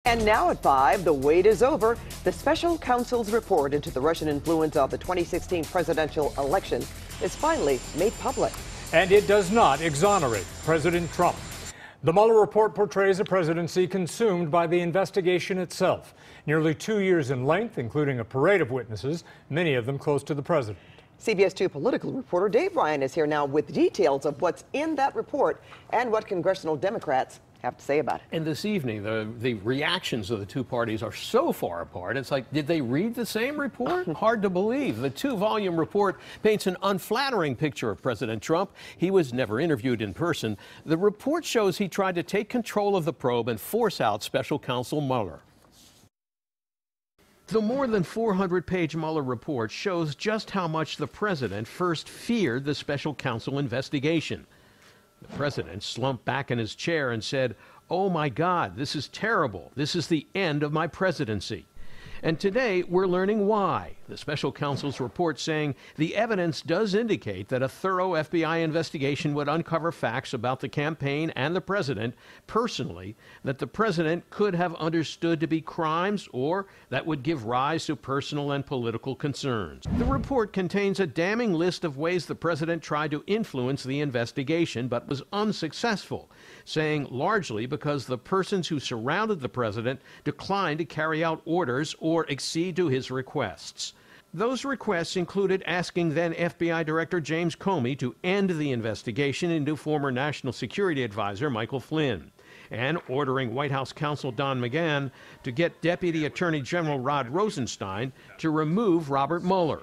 And now at 5, the wait is over. The special counsel's report into the Russian influence of the 2016 presidential election is finally made public. And it does not exonerate President Trump. The Mueller report portrays a presidency consumed by the investigation itself. Nearly 2 years in length, including a parade of witnesses, many of them close to the president. CBS 2 political reporter Dave Bryan is here now with details of what's in that report and what congressional Democrats have to say about it. And this evening, the reactions of the two parties are so far apart. It's like, did they read the same report? Hard to believe. The two-volume report paints an unflattering picture of President Trump. He was never interviewed in person. The report shows he tried to take control of the probe and force out special counsel Mueller. The more than 400-page Mueller report shows just how much the president first feared the special counsel investigation. The president slumped back in his chair and said, "Oh my God, this is terrible. This is the end of my presidency." And today we're learning why. The special counsel's report saying the evidence does indicate that a thorough FBI investigation would uncover facts about the campaign and the president personally that the president could have understood to be crimes or that would give rise to personal and political concerns. The report contains a damning list of ways the president tried to influence the investigation but was unsuccessful, saying largely because the persons who surrounded the president declined to carry out orders or accede to his requests. Those requests included asking then FBI Director James Comey to end the investigation into former National Security Advisor Michael Flynn, and ordering White House counsel Don McGahn to get Deputy Attorney General Rod Rosenstein to remove Robert Mueller.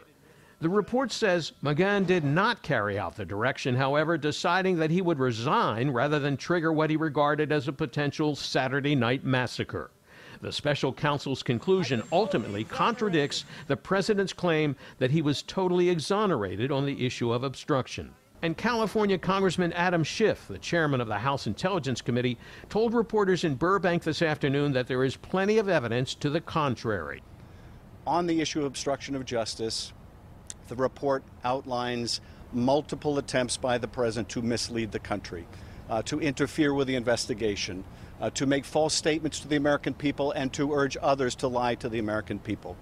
The report says McGahn did not carry out the direction, however, deciding that he would resign rather than trigger what he regarded as a potential Saturday night massacre. The special counsel's conclusion ultimately contradicts the president's claim that he was totally exonerated on the issue of obstruction. And California Congressman Adam Schiff, the chairman of the House Intelligence Committee, told reporters in Burbank this afternoon that there is plenty of evidence to the contrary. On the issue of obstruction of justice, the report outlines multiple attempts by the president to mislead the country, to interfere with the investigation, to make false statements to the American people, and to urge others to lie to the American people.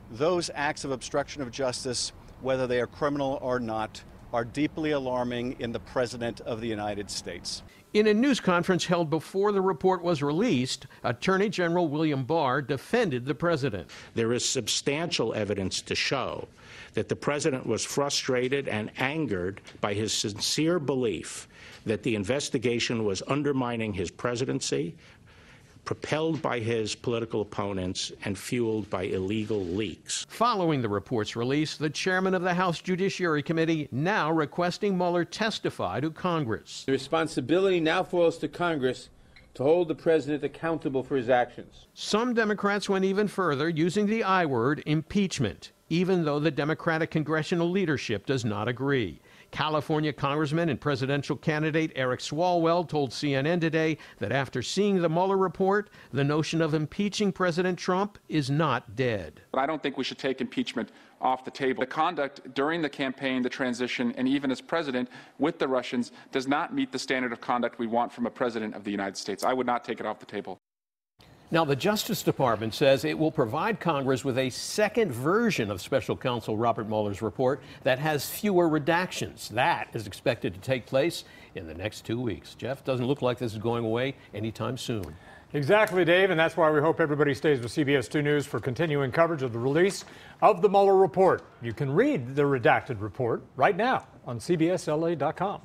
Those acts of obstruction of justice, whether they are criminal or not, are deeply alarming in the President of the United States. In a news conference held before the report was released, Attorney General William Barr defended the president. There is substantial evidence to show that the president was frustrated and angered by his sincere belief that the investigation was undermining his presidency, propelled by his political opponents, and fueled by illegal leaks. Following the report's release, the chairman of the House Judiciary Committee now requesting Mueller testify to Congress. The responsibility now falls to Congress to hold the president accountable for his actions. Some Democrats went even further, using the I word, impeachment, even though the Democratic congressional leadership does not agree. California Congressman and presidential candidate Eric Swalwell told CNN today that after seeing the Mueller report, the notion of impeaching President Trump is not dead. But I don't think we should take impeachment off the table. The conduct during the campaign, the transition, and even as president with the Russians does not meet the standard of conduct we want from a president of the United States. I would not take it off the table. Now, the Justice Department says it will provide Congress with a second version of special counsel Robert Mueller's report that has fewer redactions. That is expected to take place in the next 2 weeks. Jeff, doesn't look like this is going away anytime soon. Exactly, Dave, and that's why we hope everybody stays with CBS 2 News for continuing coverage of the release of the Mueller report. You can read the redacted report right now on CBSLA.com.